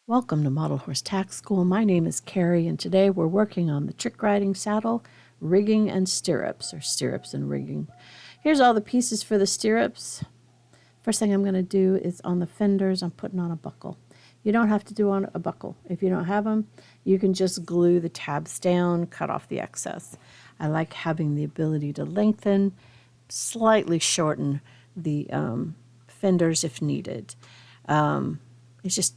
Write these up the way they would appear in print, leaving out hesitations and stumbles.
Welcome to Model Horse Tack School. My name is Carrie, and today we're working on the trick riding saddle, rigging, and stirrups, or stirrups and rigging. Here's all the pieces for the stirrups. First thing I'm going to do is on the fenders, I'm putting on a buckle. You don't have to do on a buckle. If you don't have them, you can just glue the tabs down, cut off the excess. I like having the ability to lengthen, slightly shorten the fenders if needed. It's just,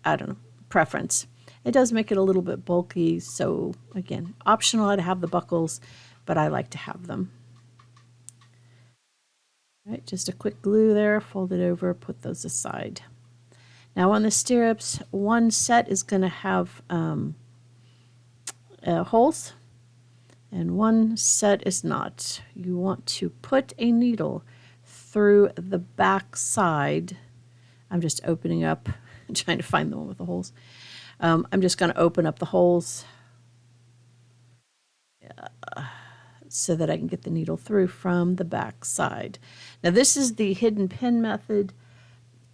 I don't know, preference. It does make it a little bit bulky, so again, optional to have the buckles, but I like to have them. All right, just a quick glue there, fold it over, put those aside. Now on the stirrups, one set is going to have holes, and one set is not. You want to put a needle through the back side. I'm just opening up and trying to find the one with the holes. I'm just going to open up the holes so that I can get the needle through from the back side. Now this is the hidden pin method.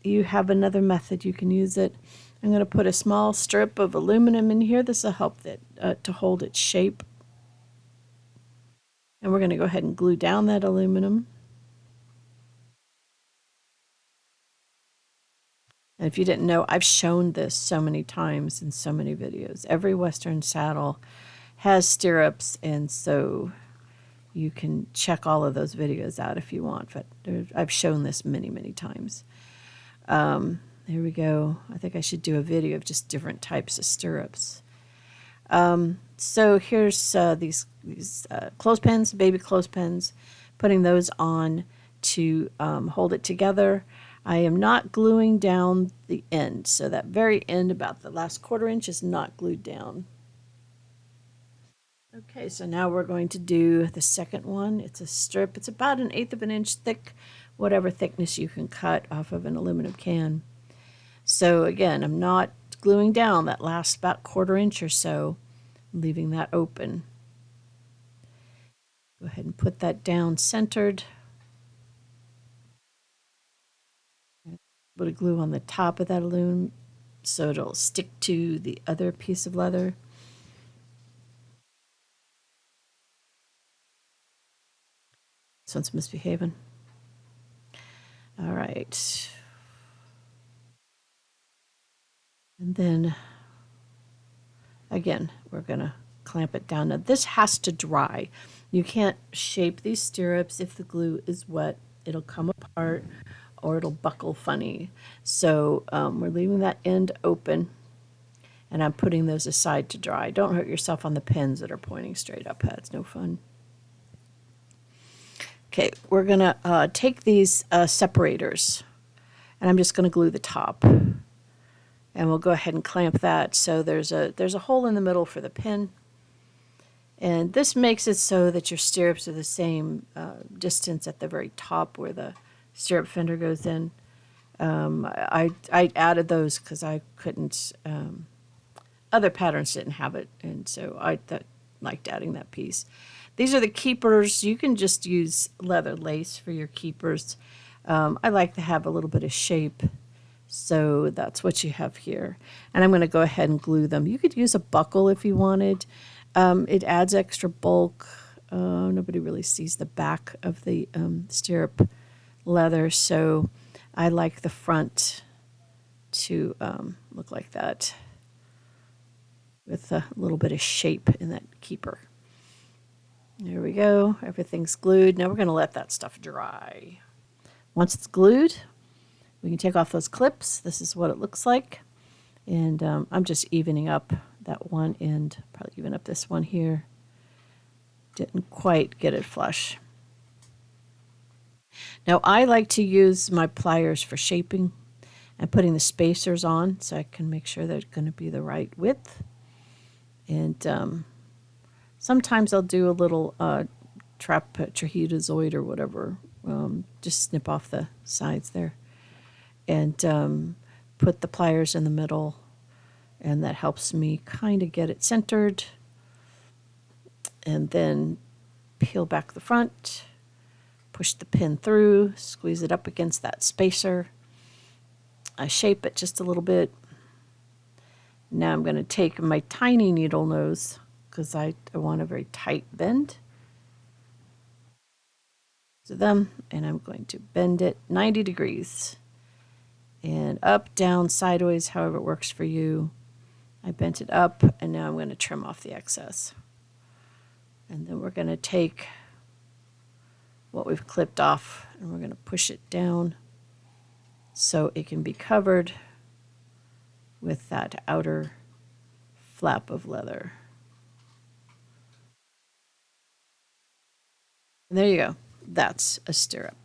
You have another method you can use it. I'm going to put a small strip of aluminum in here. This will help that to hold its shape. And we're going to go ahead and glue down that aluminum. And if you didn't know, I've shown this so many times in so many videos. Every Western saddle has stirrups, and so you can check all of those videos out if you want. But I've shown this many, many times. There we go. I think I should do a video of just different types of stirrups. So here's these clothespins, baby clothespins, putting those on to hold it together. I am not gluing down the end, so that very end, about the last 1/4 inch, is not glued down. Okay, so now we're going to do the second one. It's a strip. It's about 1/8 of an inch thick, whatever thickness you can cut off of an aluminum can. So again, I'm not gluing down that last about 1/4 inch or so, leaving that open. Go ahead and put that down centered. Put a glue on the top of that aluminum so it'll stick to the other piece of leather. This one's misbehaving. All right. And then, again, we're going to clamp it down. Now, this has to dry. You can't shape these stirrups if the glue is wet. It'll come apart or it'll buckle funny. So we're leaving that end open, and I'm putting those aside to dry. Don't hurt yourself on the pins that are pointing straight up. That's no fun. Okay, we're going to take these separators, and I'm just going to glue the top. And we'll go ahead and clamp that. So there's a hole in the middle for the pin. And this makes it so that your stirrups are the same distance at the very top where the stirrup fender goes in. I added those because I couldn't, other patterns didn't have it, and so I liked adding that piece. These are the keepers. You can just use leather lace for your keepers. I like to have a little bit of shape, so that's what you have here. And I'm going to go ahead and glue them. You could use a buckle if you wanted. It adds extra bulk. Nobody really sees the back of the stirrup leather, so I like the front to look like that with a little bit of shape in that keeper. There we go. Everything's glued. Now we're going to let that stuff dry. Once it's glued, we can take off those clips. This is what it looks like. And I'm just evening up that one end, probably even up this one here. Didn't quite get it flush. Now I like to use my pliers for shaping and putting the spacers on so I can make sure they're going to be the right width. And sometimes I'll do a little trapezoid or whatever, just snip off the sides there. And put the pliers in the middle, and that helps me kind of get it centered. And then peel back the front, push the pin through, squeeze it up against that spacer. I shape it just a little bit, Now I'm going to take my tiny needle nose because I want a very tight bend to them, and I'm going to bend it 90 degrees and up, down, sideways, however it works for you. I bent it up, and now I'm going to trim off the excess. And then we're going to take what we've clipped off and we're going to push it down so it can be covered with that outer flap of leather. And there you go. That's a stirrup.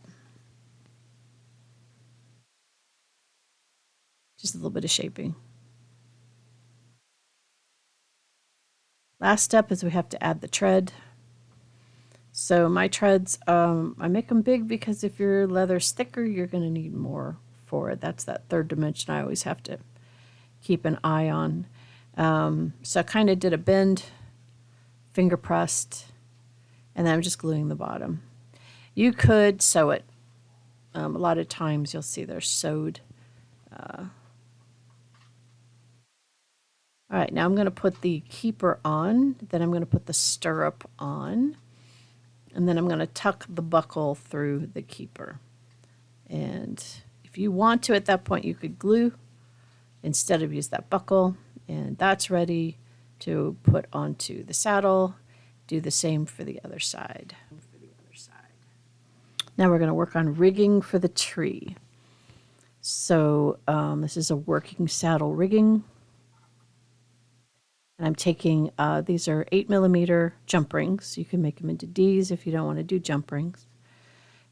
Just a little bit of shaping. Last step is we have to add the tread. So my treads, I make them big because if your leather's thicker, you're going to need more for it. That's that third dimension I always have to keep an eye on. So I kind of did a bend, finger pressed, and then I'm just gluing the bottom. You could sew it. A lot of times you'll see they're sewed. All right, now I'm going to put the keeper on, then I'm going to put the stirrup on, and then I'm going to tuck the buckle through the keeper. And if you want to, at that point, you could glue instead of use that buckle, and that's ready to put onto the saddle. Do the same for the other side. Now we're going to work on rigging for the tree. So this is a working saddle rigging. And I'm taking, these are 8mm jump rings. You can make them into Ds if you don't want to do jump rings.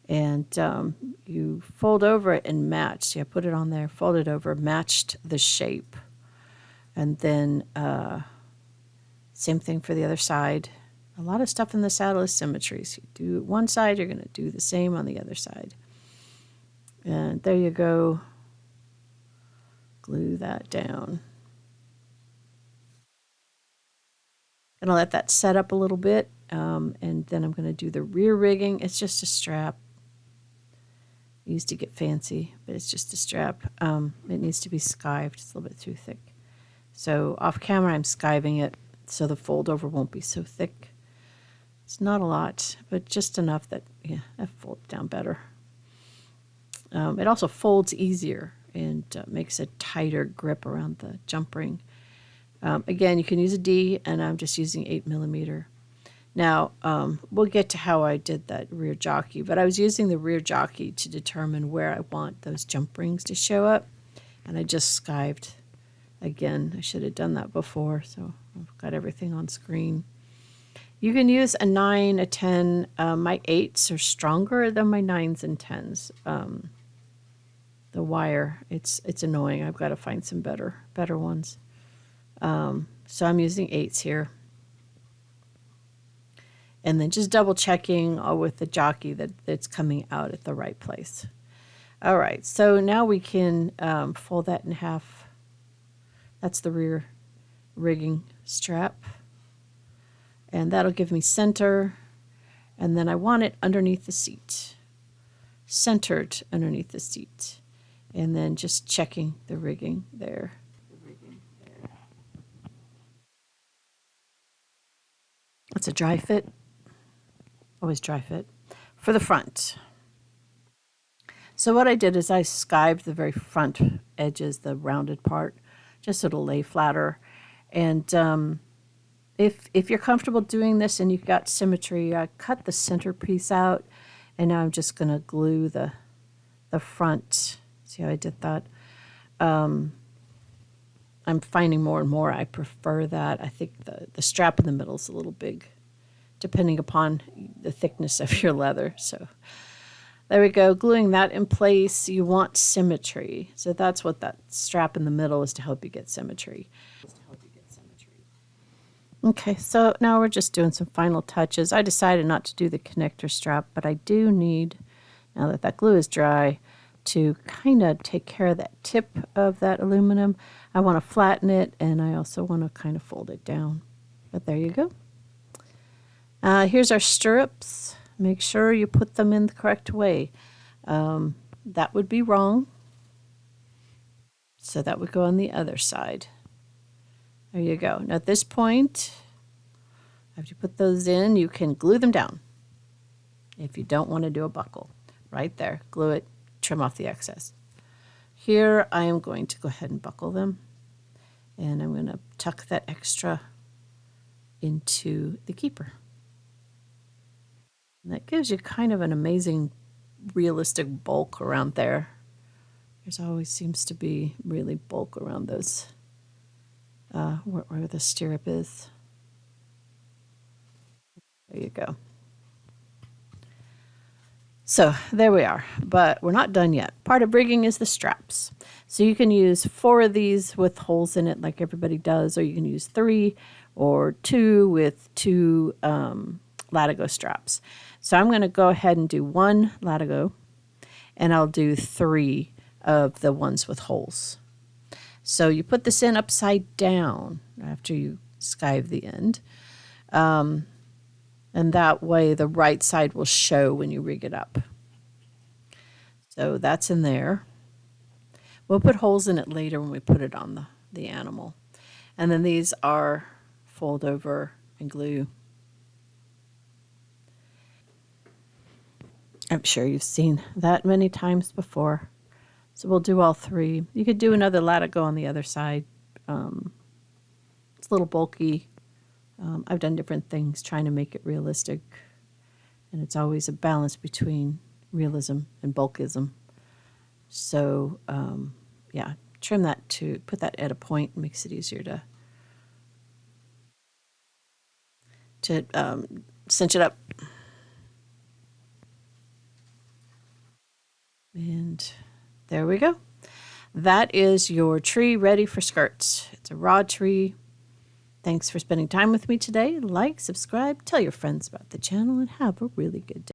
And you fold over it and match. So I put it on there, fold it over, matched the shape. And then same thing for the other side. A lot of stuff in the saddle is symmetry. So you do one side, you're going to do the same on the other side. And there you go. Glue that down. Going to let that set up a little bit, and then I'm going to do the rear rigging. It's just a strap. I used to get fancy, but it's just a strap. It needs to be skived. It's a little bit too thick. So off camera, I'm skiving it so the fold over won't be so thick. It's not a lot, but just enough that, yeah, that folds down better. It also folds easier and makes a tighter grip around the jump ring. Again, you can use a D, and I'm just using 8mm. Now, we'll get to how I did that rear jockey, but I was using the rear jockey to determine where I want those jump rings to show up, and I just skived. Again, I should have done that before, so I've got everything on screen. You can use a 9, a 10. My 8s are stronger than my 9s and 10s. The wire, it's annoying. I've got to find some better ones. So I'm using 8s here. And then just double checking with the jockey that it's coming out at the right place. All right, so now we can fold that in half. That's the rear rigging strap. And that'll give me center. And then I want it underneath the seat. Centered underneath the seat. And then just checking the rigging there. It's a dry fit. Always dry fit. For the front. So what I did is I skived the very front edges, the rounded part, just so it'll lay flatter. And if you're comfortable doing this and you've got symmetry, I cut the centerpiece out, and now I'm just going to glue the front. See how I did that? I'm finding more and more I prefer that. I think the strap in the middle is a little big, depending upon the thickness of your leather. So there we go, gluing that in place. You want symmetry. So that's what that strap in the middle is, to help you get symmetry. Okay, so now we're just doing some final touches. I decided not to do the connector strap, but I do need, now that that glue is dry, to kind of take care of that tip of that aluminum. I want to flatten it, and I also want to kind of fold it down. But there you go. Here's our stirrups. Make sure you put them in the correct way. That would be wrong. So that would go on the other side. There you go. Now at this point, after you put those in, you can glue them down. If you don't want to do a buckle, right there, glue it, trim off the excess. Here I am going to go ahead and buckle them, and I'm going to tuck that extra into the keeper. And that gives you kind of an amazing realistic bulk around there. There's always seems to be really bulk around those, where the stirrup is. There you go. So there we are, but we're not done yet. Part of rigging is the straps. So you can use 4 of these with holes in it like everybody does, or you can use 3 or 2 with 2 latigo straps. So I'm going to go ahead and do 1 latigo, and I'll do 3 of the ones with holes. So you put this in upside down after you skive the end. And that way the right side will show when you rig it up. So that's in there. We'll put holes in it later when we put it on the animal. And then these are fold over and glue. I'm sure you've seen that many times before. So we'll do all 3. You could do another latigo on the other side. It's a little bulky. I've done different things trying to make it realistic, and it's always a balance between realism and bulkism. So, yeah, trim that to put that at a point, makes it easier to cinch it up. And there we go. That is your tree ready for skirts. It's a raw tree. Thanks for spending time with me today. Like, subscribe, tell your friends about the channel, and have a really good day.